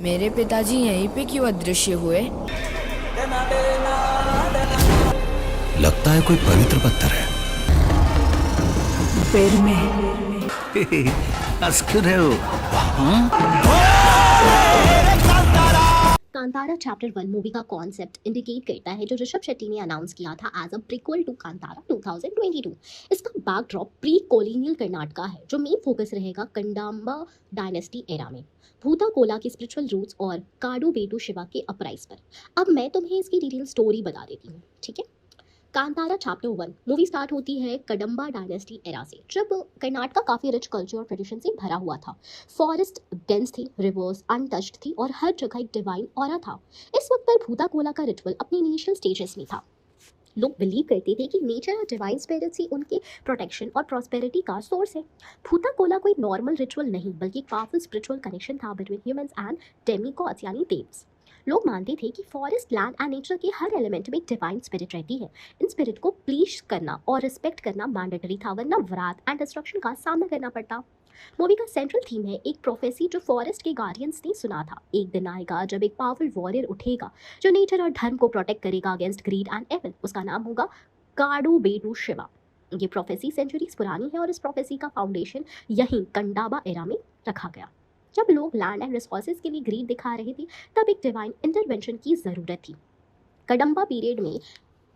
मेरे पिताजी यहीं पे क्यों अदृश्य हुए? लगता है कोई पवित्र पत्थर है। पैर में हंस क्यों रहे हो? कांतारा चैप्टर 1 मूवी का कॉन्सेप्ट इंडिकेट करता है जो ऋषभ शेट्टी ने अनाउंस किया था as a prequel to Kantara 2022। इसका बैकड्रॉप प्री कॉलोनियल कर्नाटका है जो मेन फोकस रहेगा कंडाम्बा डायनेस्टी एरा में भूता कोला की स्पिरिचुअल रूट्स और काडू बेटू शिवा के अपराइज पर। अब मैं तुम्हें इसकी डिटेल स्टोरी बता देती हूँ, ठीक है। कांतारा चैप्टर 1 मूवी स्टार्ट होती है कदम्बा डायनेस्टी एरा से, जब कर्नाटका काफ़ी रिच कल्चर और ट्रेडिशन से भरा हुआ था। फॉरेस्ट डेंस थी, रिवर्स अनटच्ड थी और हर जगह एक डिवाइन ऑरा था। इस वक्त पर भूता कोला का रिचुअल अपने इनिशियल स्टेजेस में था। लोग बिलीव करते थे कि नेचर और डिवाइन स्पिरिट्स ही उनके प्रोटेक्शन और प्रॉस्पेरिटी का सोर्स है। भूता कोला कोई नॉर्मल रिचुअल नहीं बल्कि एक पावरफुल स्पिरिचुअल कनेक्शन था बिटवीन ह्यूमंस एंड डेमिगॉड्स यानी देव्स। लोग मानते थे कि फॉरेस्ट, लैंड एंड नेचर के हर एलिमेंट में एक डिवाइन स्पिरिट रहती है। इन स्पिरिट को प्लीज करना और रिस्पेक्ट करना मैंडेटरी था, वरना वरात एंड डिस्ट्रक्शन का सामना करना पड़ता। मूवी का सेंट्रल थीम है एक प्रोफेसी जो फॉरेस्ट के गार्डियंस ने सुना था। एक दिन आएगा जब एक पावरफुल वॉरियर उठेगा जो नेचर और धर्म को प्रोटेक्ट करेगा अगेंस्ट ग्रीड एंड एविल। उसका नाम होगा काडू बेटू शिवा। ये प्रोफेसी सेंचुरीज पुरानी है और इस प्रोफेसी का फाउंडेशन यहीं कंडाबा एरा में रखा गया। जब लोग लैंड एंड रिसोर्सेज के लिए ग्रीड दिखा रहे थे तब एक डिवाइन इंटरवेंशन की ज़रूरत थी। कदम्बा पीरियड में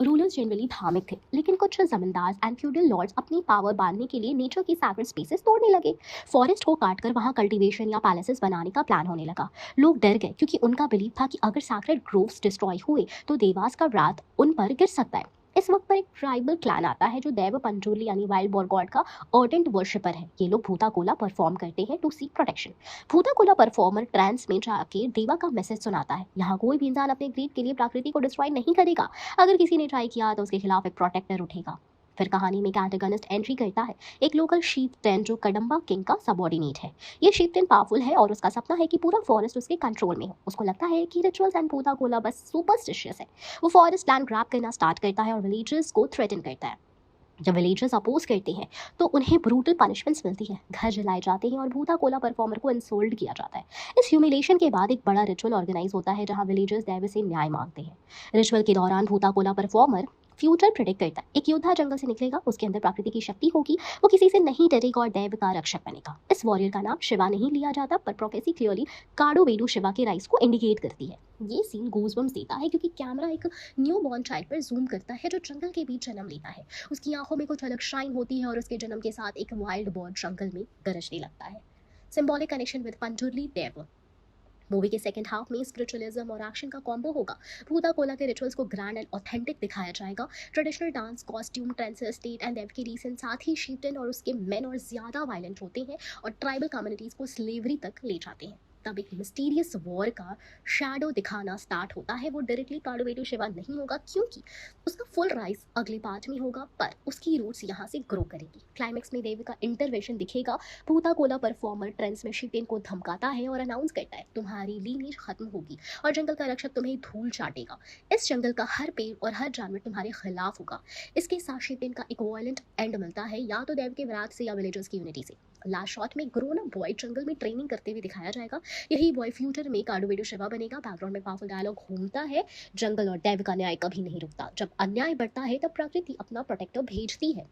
रूलर्स जनरली धार्मिक थे, लेकिन कुछ जमींदार एंड फ्यूडल लॉर्ड्स अपनी पावर बांधने के लिए नेचर की सैक्रेड स्पेसेस तोड़ने लगे। फॉरेस्ट को काटकर वहां कल्टीवेशन या पैलेसेस बनाने का प्लान होने लगा। लोग डर गए क्योंकि उनका बिलीव था कि अगर सैक्रेड ग्रोव्स डिस्ट्रॉय हुए तो देवास का रात उन पर गिर सकता है। इस वक्त पर एक ट्राइबल क्लैन आता है जो देव पंजोली यानी वाइल्ड बोर गॉड का ऑर्डेंट वर्शिपर है। ये लोग भूता कोला परफॉर्म करते हैं टू सीक प्रोटेक्शन। भूता कोला परफॉर्मर ट्रांस में जाके देवा का मैसेज सुनाता है, यहाँ कोई भी इंसान अपने ग्रीड के लिए प्रकृति को डिस्ट्रॉय नहीं करेगा। अगर किसी ने ट्राई किया तो उसके खिलाफ एक प्रोटेक्टर उठेगा। फिर कहानी में एंटागनिस्ट एंट्री करता है, एक लोकल शीफ्टेन जो कदम्बा किंग का सबऑर्डिनेट है। ये शीफ्टेन पावरफुल है और उसका सपना है कि पूरा फॉरेस्ट उसके कंट्रोल में हो। उसको लगता है कि रिचुअल्स एंड भूता कोला बस सुपरस्टिशियस है। वो फॉरेस्ट लैंड ग्रैब करना स्टार्ट करता है और विलेजर्स को थ्रेटन करता है। जब विलेजर्स अपोज करते हैं तो उन्हें ब्रूटल पनिशमेंट्स मिलती है, घर जलाए जाते हैं और भूता कोला परफॉर्मर को इंसल्ट किया जाता है। इस ह्यूमिलेशन के बाद एक बड़ा रिचुअल ऑर्गेनाइज होता है जहां विलेजर्स देव से न्याय मांगते हैं। रिचुअल के दौरान भूता कोला परफॉर्मर फ्यूचर प्रेडिक्ट करता है। एक योद्धा जंगल से निकलेगा, उसके अंदर प्रकृति की शक्ति होगी, वो किसी से नहीं डरेगा और देव का रक्षक बनेगा। इस वॉरियर का नाम शिवा नहीं लिया जाता, पर प्रोफेसी क्लियरली काडो वेडू शिवा के राइज को इंडिकेट करती है। ये सीन गूज़बम्स देता है क्योंकि कैमरा एक न्यू बॉर्न चाइल्ड पर जूम करता है जो जंगल के बीच जन्म लेता है। उसकी आंखों में कुछ अलग शाइन होती है और उसके जन्म के साथ एक वाइल्ड बर्ड जंगल में गरजने लगता है। Symbolic connection with Panjurli Dev. Movie के सेकंड हाफ में स्पिरिचुअलिज्म और एक्शन का कॉम्बो होगा। भूता कोला के रिचुअल्स को ग्रैंड एंड ऑथेंटिक दिखाया जाएगा। Traditional dance, costume, trends, state and Dev के रीसेंट, साथ ही शीफ्टेन और उसके मेन और ज्यादा वायलेंट होते हैं और ट्राइबल कम्युनिटीज को स्लेवरी तक ले जाते हैं। तब एक मिस्टीरियस वॉर का शैडो दिखाना स्टार्ट होता है। वो डायरेक्टली काडू बेटू शिवा नहीं होगा क्योंकि उसका फुल राइज अगले पार्ट में होगा, पर उसकी रूट्स यहाँ से ग्रो करेगी। क्लाइमेक्स में देवी का इंटरवेंशन दिखेगा। भूता कोला परफॉर्मर ट्रेंड्स में शीटेन को धमकाता है और अनाउंस करता है, तुम्हारी लीनेज खत्म होगी और जंगल का रक्षक तुम्हें धूल चाटेगा। इस जंगल का हर पेड़ और हर जानवर तुम्हारे खिलाफ होगा। इसके साथ शीटेन का एक वायलेंट एंड मिलता है, या तो देव के विराट से या विलेजर्स की यूनिटी से। लास्ट शॉट में ग्रोन अप बॉय जंगल में ट्रेनिंग करते हुए दिखाया जाएगा। यही बॉय फ्यूचर में काडू बेटू शिवा बनेगा। बैकग्राउंड में पावरफुल डायलॉग घूमता है, जंगल और देव का न्याय कभी नहीं रुकता। जब अन्याय बढ़ता है तब प्रकृति अपना प्रोटेक्टर भेजती है।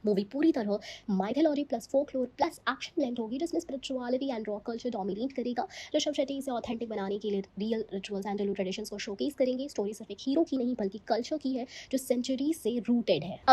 मूवी पूरी तरह mythology plus folklore plus action blend होगी जिसमें spirituality and rock culture dominate करेगा। ऋषभ शेट्टी इसे ऑथेंटिक बनाने के लिए रियल रिचुअल्स एंड ट्रेडिशंस को शोकेस करेंगे। स्टोरी सिर्फ एक हीरो की नहीं बल्कि कल्चर की है जो सेंचुरी से रूटेड है।